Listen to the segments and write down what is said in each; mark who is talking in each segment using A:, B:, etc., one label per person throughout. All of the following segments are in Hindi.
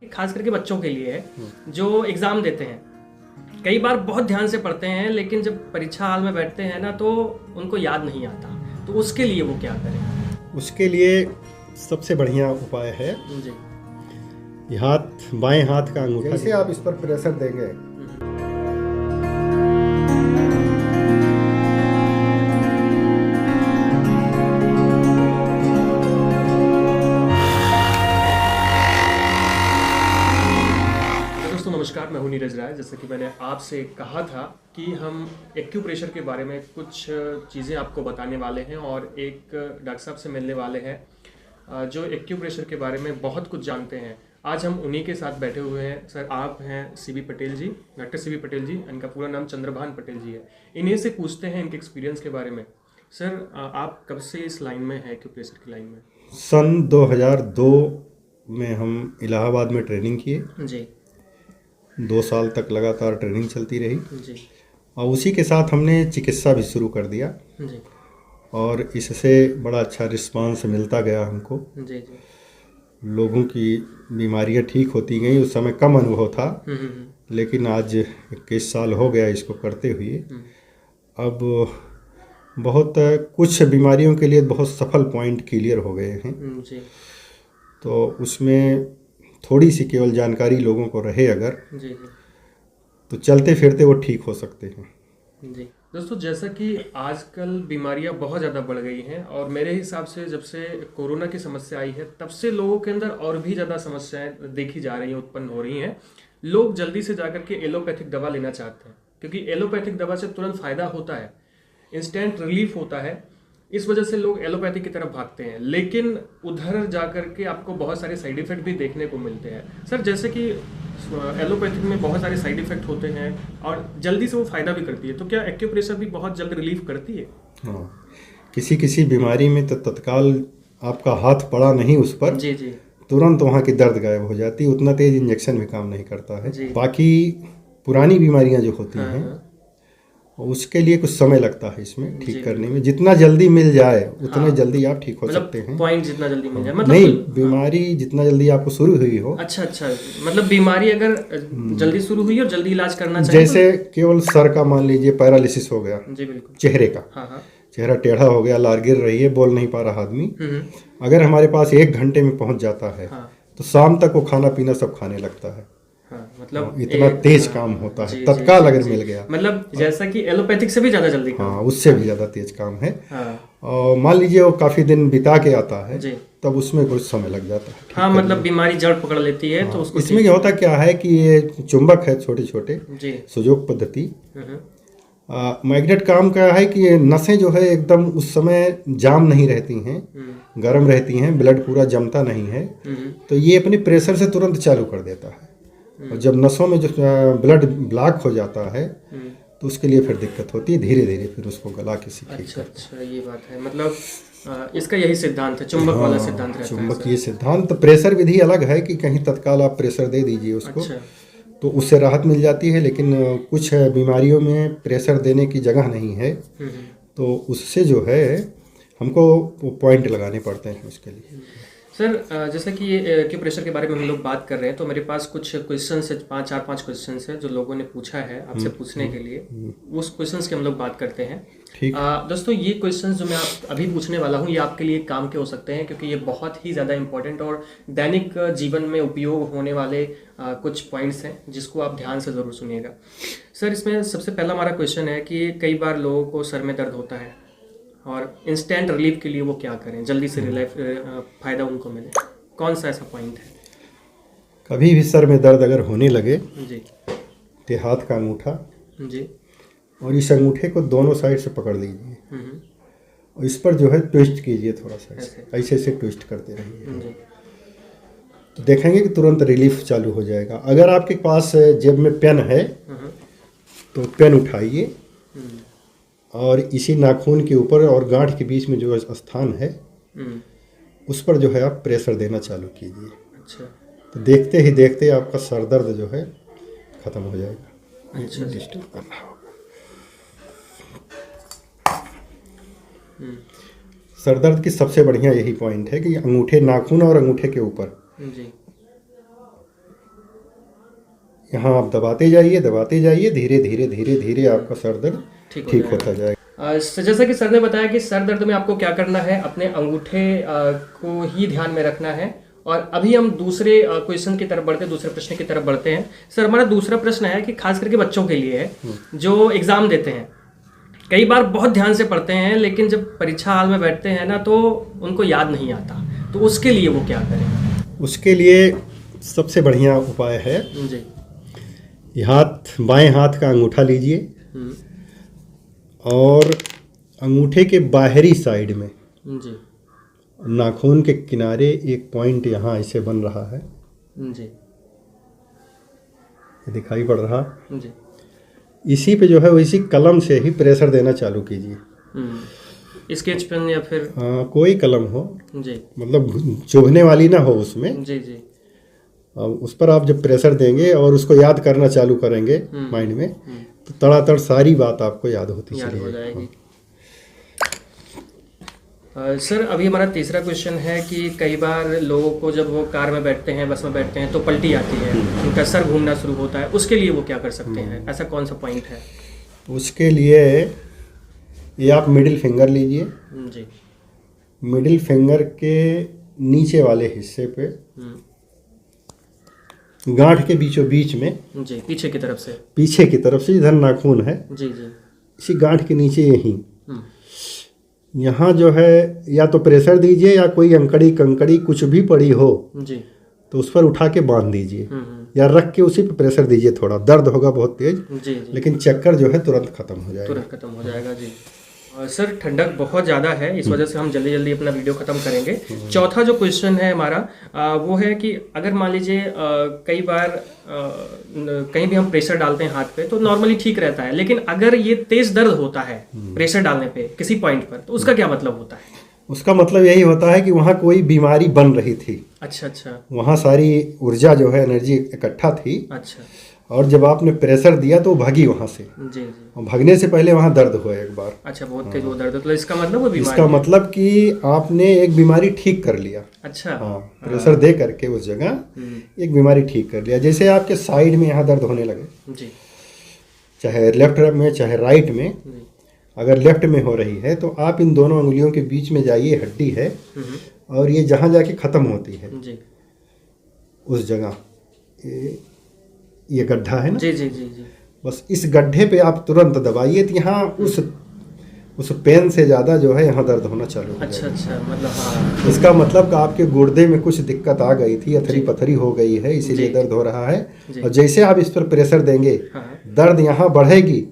A: खास करके बच्चों के लिए है जो एग्ज़ाम देते हैं। कई बार बहुत ध्यान से पढ़ते हैं लेकिन जब परीक्षा हाल में बैठते हैं ना तो उनको याद नहीं आता, तो उसके लिए वो क्या करें?
B: उसके लिए सबसे बढ़िया उपाय है
A: जी।
B: ये हाथ, बाएं हाथ का अंगूठा
C: जैसे आप इस पर प्रेशर देंगे
A: दोस्तों नमस्कार, मैं हूं नीरज राय। जैसा कि मैंने आपसे कहा था कि हम एक्यूप्रेशर के बारे में कुछ चीज़ें आपको बताने वाले हैं और एक डॉक्टर साहब से मिलने वाले हैं जो एक्यूप्रेशर के बारे में बहुत कुछ जानते हैं। आज हम उन्हीं के साथ बैठे हुए हैं। सर आप हैं सीबी पटेल जी, डॉक्टर सीबी पटेल जी। इनका पूरा नाम चंद्रभान पटेल जी है। इन्हीं से पूछते हैं इनके एक्सपीरियंस के बारे में। सर आप कब से इस लाइन में हैं, एक्यूप्रेशर की लाइन में?
B: सन 2002 में हम इलाहाबाद में ट्रेनिंग किए।
A: जी
B: 2 साल तक लगातार ट्रेनिंग चलती रही
A: जी
B: और उसी के साथ हमने चिकित्सा भी शुरू कर दिया
A: जी
B: और इससे बड़ा अच्छा रिस्पांस मिलता गया हमको।
A: जी जी।
B: लोगों की बीमारियां ठीक होती गई। उस समय कम अनुभव था लेकिन आज 21 साल हो गया इसको करते हुए। अब बहुत कुछ बीमारियों के लिए बहुत सफल पॉइंट क्लियर हो गए हैं।
A: जी
B: तो उसमें थोड़ी सी केवल जानकारी लोगों को रहे अगर,
A: जी जी
B: तो चलते फिरते वो ठीक हो सकते हैं।
A: जी। दोस्तों जैसा कि आजकल बीमारियां बहुत ज़्यादा बढ़ गई हैं और मेरे हिसाब से जब से कोरोना की समस्या आई है तब से लोगों के अंदर और भी ज़्यादा समस्याएं देखी जा रही हैं, उत्पन्न हो रही हैं। लोग जल्दी से जाकर के एलोपैथिक दवा लेना चाहते हैं क्योंकि एलोपैथिक दवा से तुरंत फ़ायदा होता है, इंस्टेंट रिलीफ होता है। इस वजह से लोग एलोपैथी की तरफ भागते हैं, लेकिन उधर जाकर के आपको बहुत सारे साइड इफेक्ट भी देखने को मिलते हैं। सर जैसे कि एलोपैथिक में बहुत सारे साइड इफेक्ट होते हैं और जल्दी से वो फायदा भी करती है, तो क्या एक्यूप्रेशर भी बहुत जल्द रिलीफ करती है?
B: हाँ, किसी किसी बीमारी में तो तत्काल आपका हाथ पड़ा नहीं उस पर,
A: जी जी
B: तुरंत वहाँ की दर्द गायब हो जाती है। उतना तेज इंजेक्शन भी काम नहीं करता है।
A: जी।
B: बाकी पुरानी बीमारियां जो होती
A: हाँ,
B: हैं
A: हाँ।
B: उसके लिए कुछ समय लगता है इसमें
A: जी,
B: ठीक करने में। जितना जल्दी मिल जाए उतना
A: हाँ।
B: जल्दी आप ठीक हो सकते हैं।
A: पॉइंट जितना जल्दी मिल जाए, मतलब
B: नहीं, बीमारी जितना जल्दी आपको शुरू हुई हो।
A: अच्छा अच्छा, मतलब बीमारी अगर जल्दी शुरू हुई और जल्दी इलाज करना चाहिए
B: जैसे केवल सर का मान लीजिए पैरालिसिस हो गया,
A: जी बिल्कुल।
B: चेहरे का,
A: हाँ हाँ।
B: चेहरा टेढ़ा हो गया, लार गिर रही है, बोल नहीं पा रहा आदमी, अगर हमारे पास 1 घंटे में पहुंच जाता है
A: हाँ
B: तो शाम तक वो खाना पीना सब खाने लगता है।
A: हाँ, मतलब
B: इतना तेज काम होता है तत्काल अगर मिल गया।
A: मतलब जैसा कि एलोपैथिक से भी ज्यादा जल्दी काम।
B: हाँ, उससे भी ज़्यादा तेज काम है।
A: हाँ
B: और मान लीजिए वो काफ़ी दिन बिता के आता है
A: जी।
B: तब उसमें कुछ समय लग जाता है।
A: हाँ मतलब बीमारी जड़ पकड़ लेती है तो उसको
B: इसमें क्या होता क्या है कि ये चुंबक है छोटे छोटे,
A: जी।
B: सुजोग पद्धति मैग्नेट काम का है कि ये नसें जो है एकदम उस समय जाम नहीं रहती हैं, गर्म रहती हैं, ब्लड पूरा जमता नहीं है, तो ये अपने प्रेशर से तुरंत चालू कर देता है। और जब नसों में जो ब्लड ब्लॉक हो जाता है तो उसके लिए फिर दिक्कत होती है। धीरे धीरे फिर उसको गला के ठीक
A: अच्छा
B: करते हैं।
A: अच्छा, ये बात है। मतलब इसका यही सिद्धांत है, चुंबक वाला सिद्धांत रहता है।
B: चुंबकीय सिद्धांत। प्रेशर विधि अलग है कि कहीं तत्काल आप प्रेशर दे दीजिए उसको,
A: अच्छा।
B: तो उससे राहत मिल जाती है। लेकिन कुछ बीमारियों में प्रेशर देने की जगह नहीं है, तो उससे जो है हमको वो पॉइंट लगाने पड़ते हैं उसके लिए।
A: सर जैसे कि ये एक्यूप्रेशर के बारे में हम लोग बात कर रहे हैं तो मेरे पास कुछ क्वेश्चंस है, 5 क्वेश्चंस है जो लोगों ने पूछा है आपसे पूछने के लिए। उस क्वेश्चंस की हम लोग बात करते हैं।
B: ठीक।
A: दोस्तों ये क्वेश्चंस जो मैं आप अभी पूछने वाला हूँ ये आपके लिए काम के हो सकते हैं क्योंकि ये बहुत ही ज़्यादा इंपॉर्टेंट और दैनिक जीवन में उपयोग होने वाले कुछ पॉइंट्स हैं जिसको आप ध्यान से ज़रूर सुनिएगा। सर इसमें सबसे पहला हमारा क्वेश्चन है कि कई बार लोगों को सर में दर्द होता है और इंस्टेंट रिलीफ के लिए वो क्या करें, जल्दी से रिलीफ फ़ायदा उनको मिले, कौन सा ऐसा पॉइंट है?
B: कभी भी सर में दर्द अगर होने लगे
A: जी
B: तो हाथ का अंगूठा
A: जी
B: और इस अंगूठे को दोनों साइड से पकड़ लीजिए और इस पर जो है ट्विस्ट कीजिए, थोड़ा सा ऐसे ऐसे ट्विस्ट करते रहिए,
A: जी
B: तो देखेंगे कि तुरंत रिलीफ चालू हो जाएगा। अगर आपके पास जेब में पेन है तो पेन उठाइए और इसी नाखून के ऊपर और गांठ के बीच में जो स्थान है उस पर जो है आप प्रेशर देना चालू कीजिए।
A: अच्छा
B: तो देखते ही देखते आपका सर दर्द जो है ख़त्म हो जाएगा।
A: अच्छा
B: डिस्टर्ब करना होगा। सर दर्द की सबसे बढ़िया यही पॉइंट है कि अंगूठे, नाखून और अंगूठे के ऊपर
A: जी
B: यहाँ आप दबाते जाइए, धीरे धीरे धीरे धीरे आपका सर दर्द ठीक होता जाएगा।
A: जैसा कि सर ने बताया कि सर दर्द में आपको क्या करना है, अपने अंगूठे को ही ध्यान में रखना है। और अभी हम दूसरे क्वेश्चन की तरफ बढ़ते हैं, दूसरे प्रश्न की तरफ बढ़ते हैं। सर हमारा दूसरा प्रश्न है कि खास करके बच्चों के लिए है जो एग्जाम देते हैं, कई बार बहुत ध्यान से पढ़ते हैं लेकिन जब परीक्षा हाल में बैठते हैं ना तो उनको याद नहीं आता, तो उसके लिए वो क्या करें?
B: उसके लिए सबसे बढ़िया उपाय है
A: जी,
B: बाएं हाथ का अंगूठा लीजिए और अंगूठे के बाहरी साइड में
A: जी
B: नाखून के किनारे एक पॉइंट यहाँ ऐसे बन रहा है
A: जी,
B: ये दिखाई पड़ रहा,
A: जी
B: इसी पे जो है इसी कलम से ही प्रेशर देना चालू कीजिए।
A: स्केच पेन या फिर
B: कोई कलम हो,
A: जी,
B: मतलब चुभने वाली ना हो उसमें।
A: जी जी,
B: उस पर आप जब प्रेशर देंगे और उसको याद करना चालू करेंगे माइंड में, तो तड़ातड़ सारी बात आपको याद हो
A: जाएगी। सर अभी हमारा तीसरा क्वेश्चन है कि कई बार लोगों को जब वो कार में बैठते हैं, बस में बैठते हैं तो पलटी आती है, उनका सर घूमना शुरू होता है, उसके लिए वो क्या कर सकते हैं? ऐसा कौन सा पॉइंट है?
B: उसके लिए ये आप मिडिल फिंगर लीजिए,
A: जी,
B: मिडिल फिंगर के नीचे वाले हिस्से पे गांठ के बीचों बीच में,
A: जी पीछे की तरफ से
B: इधर नाखून है,
A: जी जी,
B: इसी गांठ के नीचे यहीं यहाँ जो है या तो प्रेशर दीजिए या कोई अंकड़ी कंकड़ी कुछ भी पड़ी हो
A: जी,
B: तो उस पर उठा के बांध दीजिए या रख के उसी पे प्रेशर दीजिए। थोड़ा दर्द होगा बहुत तेज,
A: जी,
B: लेकिन चक्कर जो है तुरंत खत्म हो जाएगा।
A: जी। सर ठंडक बहुत ज़्यादा है, इस वजह से हम जल्दी जल्दी अपना वीडियो ख़त्म करेंगे। चौथा जो क्वेश्चन है हमारा वो है कि अगर मान लीजिए कई बार कहीं भी हम प्रेशर डालते हैं हाथ पे तो नॉर्मली ठीक रहता है, लेकिन अगर ये तेज दर्द होता है प्रेशर डालने पे किसी पॉइंट पर, तो उसका क्या मतलब होता है?
B: उसका मतलब यही होता है कि वहाँ कोई बीमारी बन रही थी।
A: अच्छा,
B: वहाँ सारी ऊर्जा जो है, एनर्जी इकट्ठा थी।
A: अच्छा,
B: और जब आपने प्रेशर दिया तो भागी वहाँ से।
A: जी जी,
B: और भागने से पहले वहाँ दर्द हुआ एक बार।
A: अच्छा, बहुत तेज वो दर्द, तो इसका मतलब वो बीमारी,
B: इसका मतलब कि आपने एक बीमारी ठीक कर लिया।
A: अच्छा,
B: हाँ, प्रेशर दे करके उस जगह एक बीमारी ठीक कर लिया। जैसे आपके साइड में यहाँ दर्द होने लगे,
A: जी,
B: चाहे लेफ्ट में चाहे राइट में, अगर लेफ्ट में हो रही है तो आप इन दोनों उंगलियों के बीच में जाइए, हड्डी है और ये जहाँ जाके ख़त्म होती है
A: जी,
B: उस जगह ये गड्ढा है ना,
A: जी जी जी जी,
B: बस इस गड्ढे पे आप तुरंत दबाइए तो यहाँ उस पेन से ज़्यादा जो है यहाँ दर्द होना चालू हो जाएगा।
A: अच्छा, मतलब हाँ,
B: इसका मतलब कि आपके गुर्दे में कुछ दिक्कत आ गई थी, अथरी पथरी हो गई है, इसीलिए दर्द हो रहा है। और जैसे आप इस पर प्रेशर देंगे, दर्द यहाँ बढ़ेगी,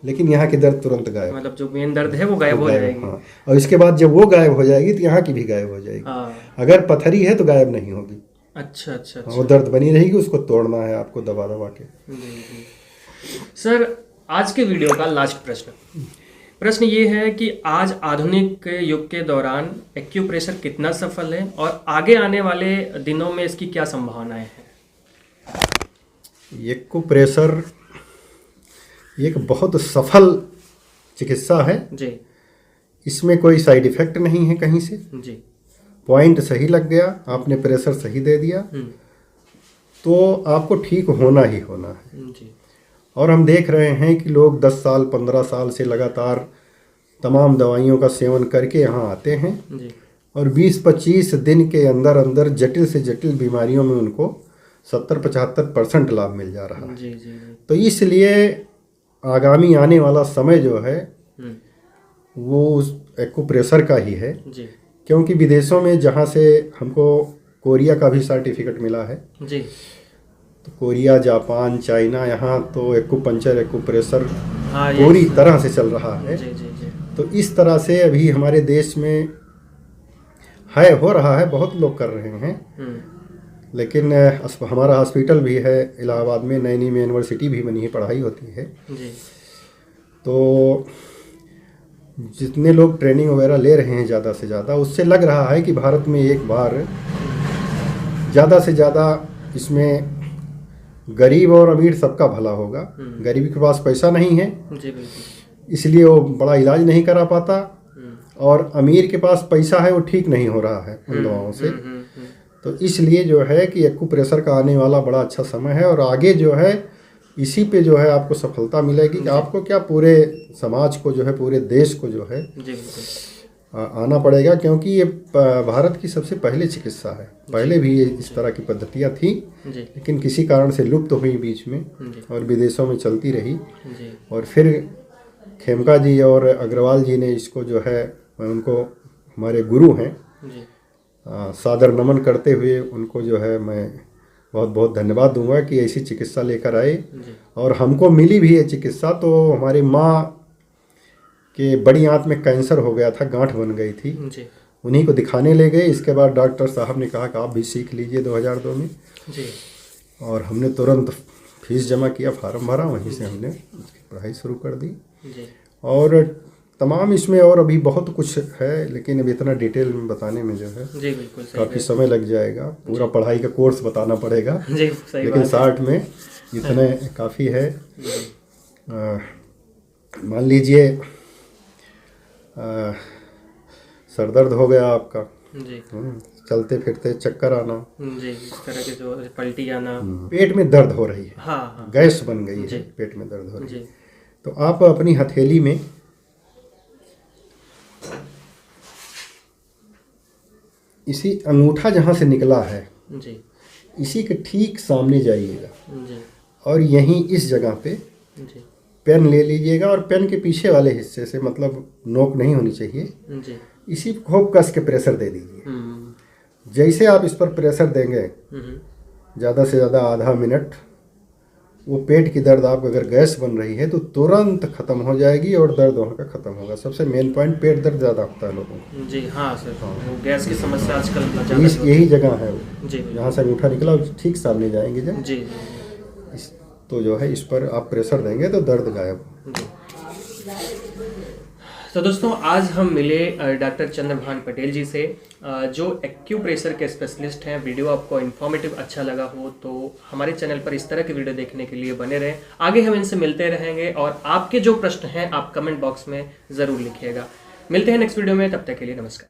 B: लेकिन यहाँ की दर्द तुरंत गायब,
A: मतलब जो मेन दर्द है वो गायब हो जाएगी।
B: हाँ, और इसके बाद जब वो गायब हो जाएगी तो यहाँ की भी गायब हो जाएगी। अगर पथरी है तो गायब नहीं होगी।
A: अच्छा,
B: वो दर्द बनी रहेगी, उसको तोड़ना है आपको दबा के।
A: सर आज के वीडियो का लास्ट प्रश्न ये है कि आज आधुनिक युग के दौरान एक्यूप्रेशर कितना सफल है और आगे आने वाले दिनों में इसकी क्या संभावनाएं हैं?
B: एक्यूप्रेशर एक बहुत सफल चिकित्सा है
A: जी,
B: इसमें कोई साइड इफेक्ट नहीं है कहीं से
A: जी,
B: पॉइंट सही लग गया, आपने प्रेशर सही दे दिया तो आपको ठीक होना ही होना है
A: जी।
B: और हम देख रहे हैं कि लोग 10 साल 15 साल से लगातार तमाम दवाइयों का सेवन करके यहाँ आते हैं
A: जी,
B: और 20-25 दिन के अंदर अंदर जटिल से जटिल बीमारियों में उनको 70-75% लाभ मिल जा रहा है।
A: जी, जी, जी।
B: तो इसलिए आगामी आने वाला समय जो है वो उस एक्यूप्रेशर का ही है
A: जी,
B: क्योंकि विदेशों में जहाँ से हमको कोरिया का भी सर्टिफिकेट मिला है
A: जी,
B: तो कोरिया, जापान, चाइना, यहाँ तो एक्यूपंक्चर एक्यूप्रेशर
A: हाँ,
B: पूरी तरह से चल रहा है।
A: जी, जी, जी।
B: तो इस तरह से अभी हमारे देश में हो रहा है, बहुत लोग कर रहे हैं। लेकिन हमारा हॉस्पिटल भी है इलाहाबाद में, नई में यूनिवर्सिटी भी बनी है, पढ़ाई होती है
A: जी।
B: तो जितने लोग ट्रेनिंग वगैरह ले रहे हैं ज़्यादा से ज़्यादा, उससे लग रहा है कि भारत में एक बार ज़्यादा से ज़्यादा इसमें गरीब और अमीर सबका भला होगा। गरीब के पास पैसा नहीं है
A: जी,
B: इसलिए वो बड़ा इलाज नहीं करा पाता और अमीर के पास पैसा है वो ठीक नहीं हो रहा है उन दवाओं से। तो इसलिए जो है कि एक्यूप्रेशर का आने वाला बड़ा अच्छा समय है, और आगे जो है इसी पे जो है आपको सफलता मिलेगी कि आपको क्या पूरे समाज को जो है, पूरे देश को जो है आना पड़ेगा, क्योंकि ये भारत की सबसे पहले चिकित्सा है। पहले भी ये इस तरह की पद्धतियाँ थी, लेकिन किसी कारण से लुप्त हुई बीच में और विदेशों में चलती रही। और फिर खेमका जी और अग्रवाल जी ने इसको जो है, उनको हमारे गुरु हैं, सादर नमन करते हुए उनको जो है मैं बहुत बहुत धन्यवाद दूंगा कि ऐसी चिकित्सा लेकर आए। और हमको मिली भी ये चिकित्सा। तो हमारी माँ के बड़ी आंत में कैंसर हो गया था, गांठ बन गई थी, उन्हीं को दिखाने ले गए। इसके बाद डॉक्टर साहब ने कहा कि आप भी सीख लीजिए 2002 में जी। और हमने तुरंत फीस जमा किया, फार्म भरा, वहीं से हमने उसकी पढ़ाई शुरू कर दी जी। और तमाम इसमें और अभी बहुत कुछ है, लेकिन अब इतना डिटेल में बताने में जो है जी बिल्कुल काफ़ी समय लग जाएगा, पूरा पढ़ाई का कोर्स बताना पड़ेगा जी, लेकिन शॉर्ट में इतने काफ़ी है। मान लीजिए सर दर्द हो गया आपका जी, चलते फिरते चक्कर आना जी, इस तरह के जो पलटी आना, पेट में दर्द हो रही है, हाँ, गैस बन गई है, पेट में दर्द हो रही है, तो आप अपनी हथेली में इसी अंगूठा जहाँ से निकला है जी, इसी के ठीक सामने जाइएगा और यहीं इस जगह पे जी, पेन ले लीजिएगा और पेन के पीछे वाले हिस्से से, मतलब नोक नहीं होनी चाहिए जी, इसी को खूब कस के प्रेशर दे दीजिए। जैसे आप इस पर प्रेशर देंगे ज़्यादा से ज़्यादा आधा मिनट, वो पेट की दर्द, आपको अगर गैस बन रही है तो तुरंत ख़त्म हो जाएगी और दर्द वहाँ का ख़त्म होगा। सबसे मेन पॉइंट, पेट दर्द ज़्यादा होता है लोगों को जी, हाँ सर, हाँ। गैस की समस्या आजकल यही जगह है वो जी, जहाँ से अंगूठा निकला ठीक सामने जाएंगे जब जी, तो जो है इस पर आप प्रेशर देंगे तो दर्द गायब।
A: तो दोस्तों आज हम मिले डॉक्टर चंद्रभान पटेल जी से, जो एक्यूप्रेशर के स्पेशलिस्ट हैं। वीडियो आपको इन्फॉर्मेटिव अच्छा लगा हो तो हमारे चैनल पर इस तरह के वीडियो देखने के लिए बने रहें। आगे हम इनसे मिलते रहेंगे और आपके जो प्रश्न हैं आप कमेंट बॉक्स में ज़रूर लिखिएगा। मिलते हैं नेक्स्ट वीडियो में, तब तक के लिए नमस्कार।